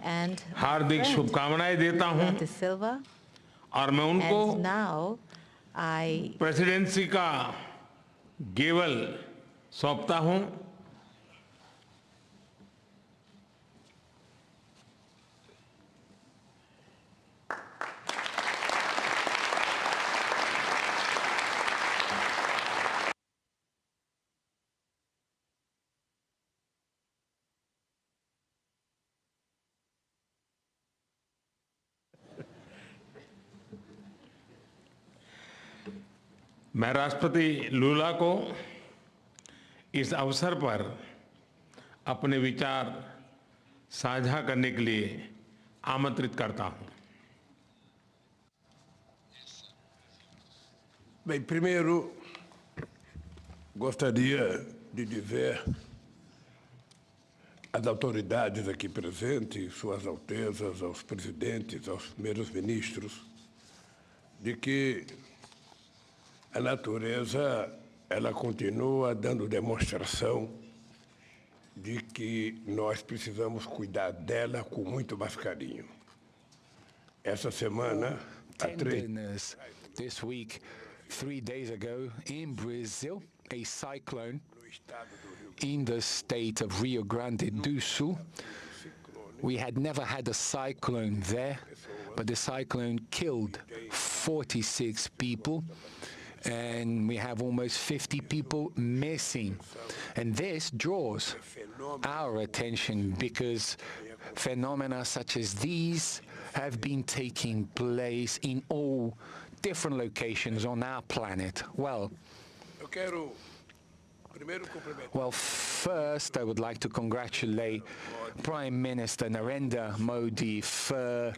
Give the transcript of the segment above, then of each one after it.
and हार्दिक शुभकामनाएं देता हूं De Silva. और मैं उनको And now I प्रेसिडेंसी का गेवल सौंपता हूं। मैं राष्ट्रपति लूला को इस अवसर पर अपने विचार साझा करने के लिए आमंत्रित करता हूं। Bem, primeiro, gostaria de dizer às autoridades aqui presentes, suas altezas, aos presidentes, aos primeiros ministros, de que a natureza, ela continua dando demonstração de que nós precisamos cuidar dela com muito mais carinho. Essa semana, this week, 3 days ago, in Brazil, a cyclone in the state of Rio Grande do Sul. We had never had a cyclone there, but the cyclone killed 46 people. And we have almost 50 people missing. And this draws our attention because phenomena such as these have been taking place in all different locations on our planet. Well, first I would like to congratulate Prime Minister Narendra Modi for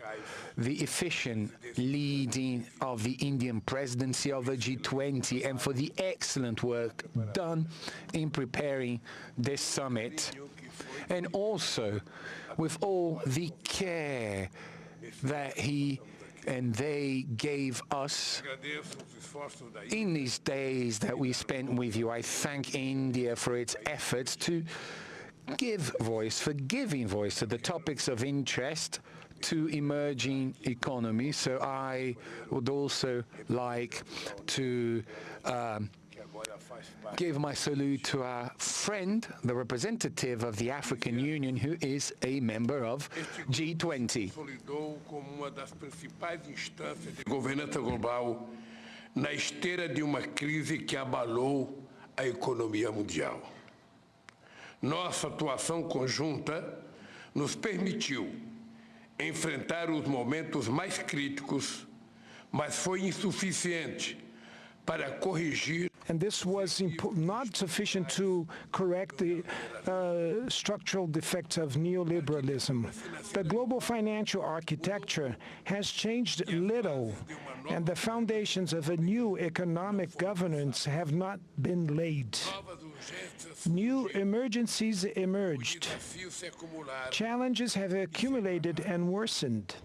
the efficient leading of the Indian presidency of the G20 and for the excellent work done in preparing this summit, and also with all the care that he and they gave us in these days that we spent with you. I thank India for its efforts to give voice, for giving voice to the topics of interest to emerging economies. So I would also like to give my salute to our friend, the representative of the African Union, who is a member of G20. Como uma das principais instâncias de governança global na esteira de uma crise que abalou a economia mundial. Nossa atuação conjunta nos permitiu enfrentar os momentos mais críticos, mas foi insuficiente para corrigir. And this was not sufficient to correct the structural defects of neoliberalism. The global financial architecture has changed little, and the foundations of a new economic governance have not been laid. New emergencies emerged. Challenges have accumulated and worsened.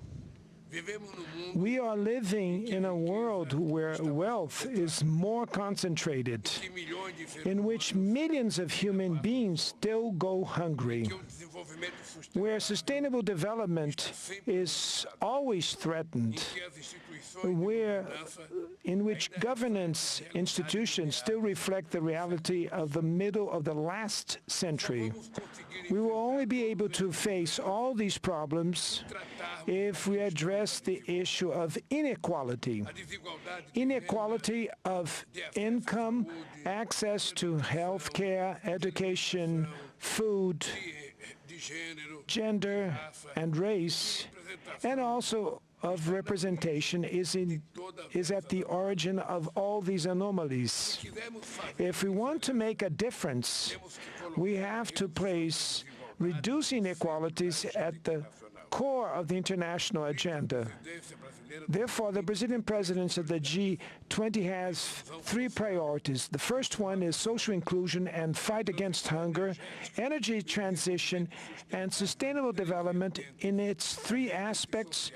We are living in a world where wealth is more concentrated, in which millions of human beings still go hungry, where sustainable development is always threatened, in which governance institutions still reflect the reality of the middle of the last century. We will only be able to face all these problems if we address the issue of inequality of income, access to health care, education, food, gender, and race, and also of representation is at the origin of all these anomalies. If we want to make a difference, we have to place reducing inequalities at the core of the international agenda. Therefore, the Brazilian presidency of the G20 has 3 priorities. The first one is social inclusion and fight against hunger, energy transition, and sustainable development in its 3 aspects: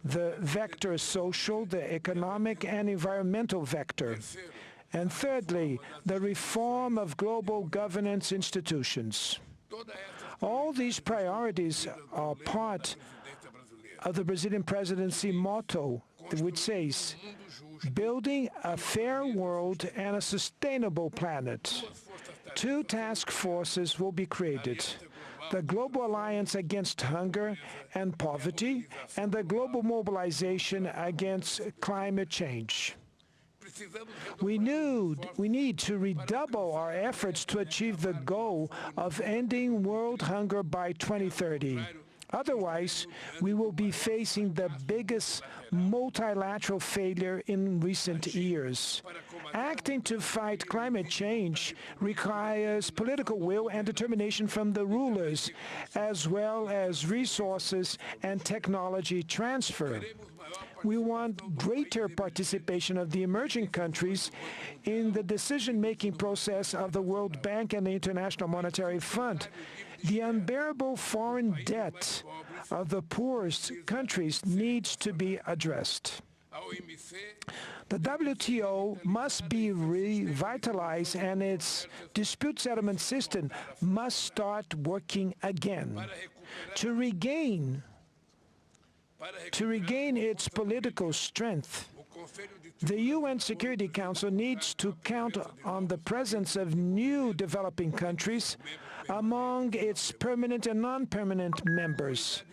the vector social, the economic, and environmental vector. And thirdly, the reform of global governance institutions. All these priorities are part of the Brazilian presidency motto, which says, building a fair world and a sustainable planet. Two task forces will be created: the Global Alliance Against Hunger and Poverty and the Global Mobilization Against Climate Change. We need to redouble our efforts to achieve the goal of ending world hunger by 2030. Otherwise, we will be facing the biggest multilateral failure in recent years. Acting to fight climate change requires political will and determination from the rulers, as well as resources and technology transfer. We want greater participation of the emerging countries in the decision-making process of the World Bank and the International Monetary Fund. The unbearable foreign debt of the poorest countries needs to be addressed. The WTO must be revitalized and its dispute settlement system must start working again. To regain its political strength, the UN Security Council needs to count on the presence of new developing countries among its permanent and non-permanent members.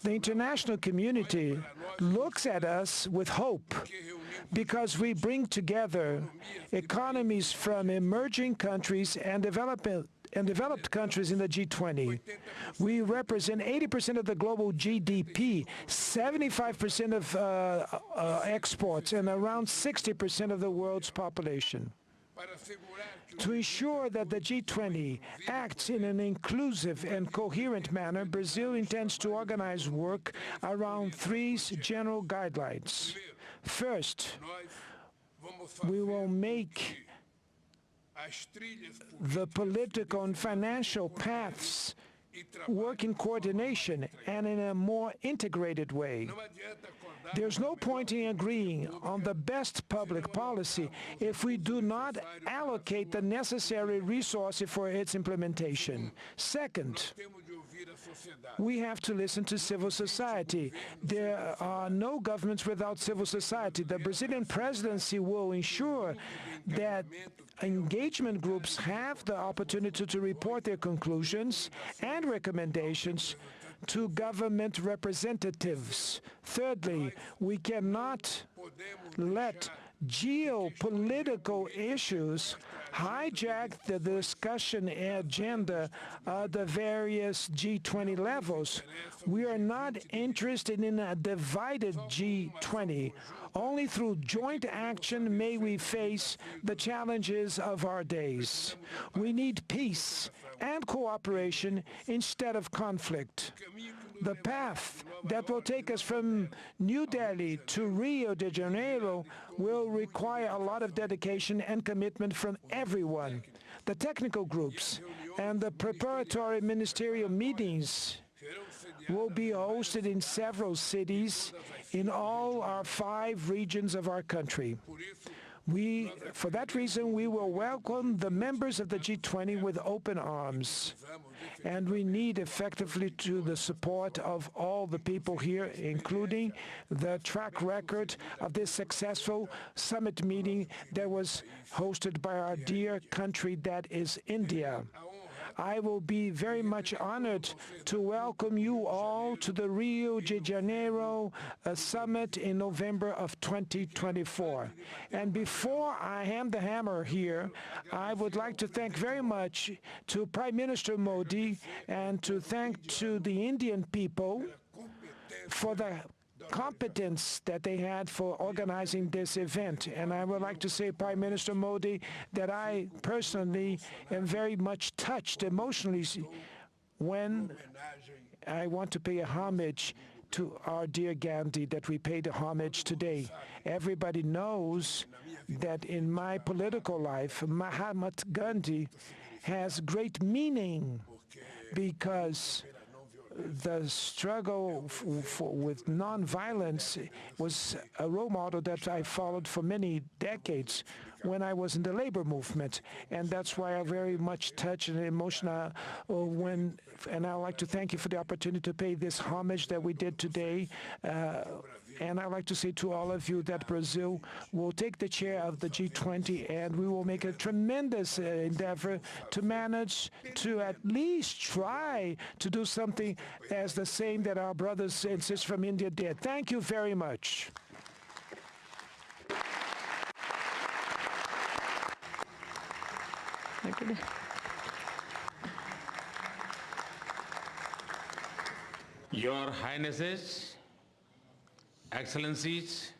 The international community looks at us with hope because we bring together economies from emerging countries and developed countries in the G20. We represent 80% of the global GDP, 75% of exports, and around 60% of the world's population. To ensure that the G20 acts in an inclusive and coherent manner, Brazil intends to organize work around three general guidelines. First, we will make the political and financial paths work in coordination and in a more integrated way. There's no point in agreeing on the best public policy if we do not allocate the necessary resources for its implementation. Second, we have to listen to civil society. There are no governments without civil society. The Brazilian presidency will ensure that engagement groups have the opportunity to report their conclusions and recommendations to government representatives. Thirdly, we cannot let geopolitical issues hijack the discussion agenda of the various G20 levels. We are not interested in a divided G20. Only through joint action may we face the challenges of our days. We need peace and cooperation instead of conflict. The path that will take us from New Delhi to Rio de Janeiro will require a lot of dedication and commitment from everyone. The technical groups and the preparatory ministerial meetings will be hosted in several cities in all our 5 regions of our country. For that reason, we will welcome the members of the G20 with open arms. And we need effectively the support of all the people here, including the track record of this successful summit meeting that was hosted by our dear country, that is India. I will be very much honored to welcome you all to the Rio de Janeiro summit in November of 2024. And before I hand the hammer here, I would like to thank very much to Prime Minister Modi and to thank to the Indian people for the competence that they had for organizing this event. And I would like to say, Prime Minister Modi, that I personally am very much touched emotionally when I want to pay a homage to our dear Gandhi, that we paid a homage today. Everybody knows that in my political life, Mahatma Gandhi has great meaning because the struggle with nonviolence was a role model that I followed for many decades when I was in the labor movement, and that's why I'm very much touched and emotional and I'd like to thank you for the opportunity to pay this homage that we did today. And I'd like to say to all of you that Brazil will take the chair of the G20, and we will make a tremendous endeavor to manage to at least try to do something as the same that our brothers and sisters from India did. Thank you very much. Your Highnesses, Excellencies,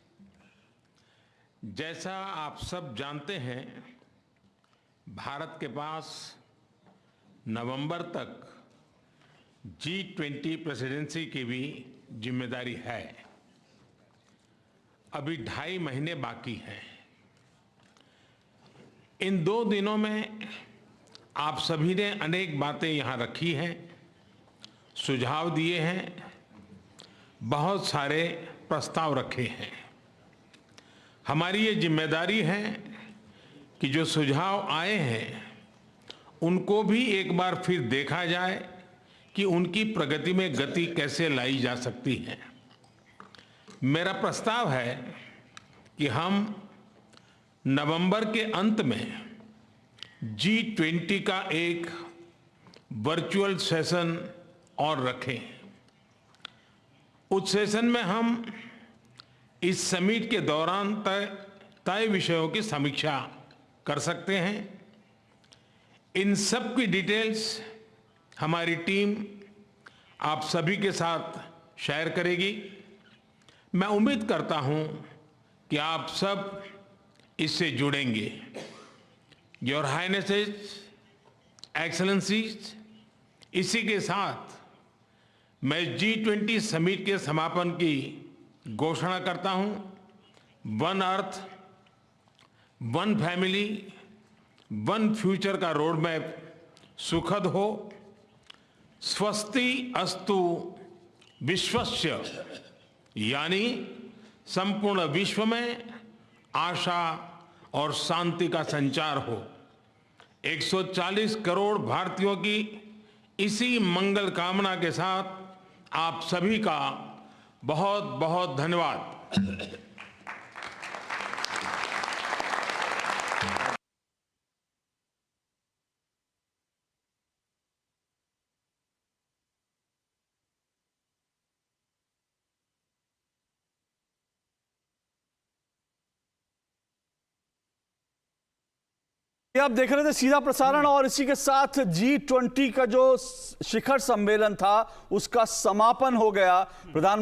जैसा आप सब जानते हैं, भारत के पास नवंबर तक G20 presidency की भी जिम्मेदारी है। अभी 2.5 महीने बाकी हैं। इन 2 दिनों में आप सभी ने अनेक बातें यहाँ रखी हैं, सुझाव दिए हैं, बहुत सारे प्रस्ताव रखे हैं। हमारी ये जिम्मेदारी है कि जो सुझाव आए हैं उनको भी एक बार फिर देखा जाए कि उनकी प्रगति में गति कैसे लाई जा सकती है। मेरा प्रस्ताव है कि हम नवंबर के अंत में G20 का एक वर्चुअल सेशन और रखें। उस सेशन में हम इस समिट के दौरान तय विषयों की समीक्षा कर सकते हैं। इन सब की डिटेल्स हमारी टीम आप सभी के साथ शेयर करेगी। मैं उम्मीद करता हूं कि आप सब इससे जुड़ेंगे। योर हाइनेसेस, एक्सेलेंसीज, इसी के साथ मैं G20 समिट के समापन की घोषणा करता हूं। One earth, one family, one future का रोड मैप सुखद हो। स्वस्ति अस्तु विश्वस्य, यानी संपूर्ण विश्व में आशा और शांति का संचार हो। 140 करोड़ भारतीयों की इसी मंगल कामना के साथ आप सभी का बहुत बहुत धन्यवाद। ये आप देख रहे थे सीधा प्रसारण, और इसी के साथ G20 का जो शिखर सम्मेलन था उसका समापन हो गया। प्रधान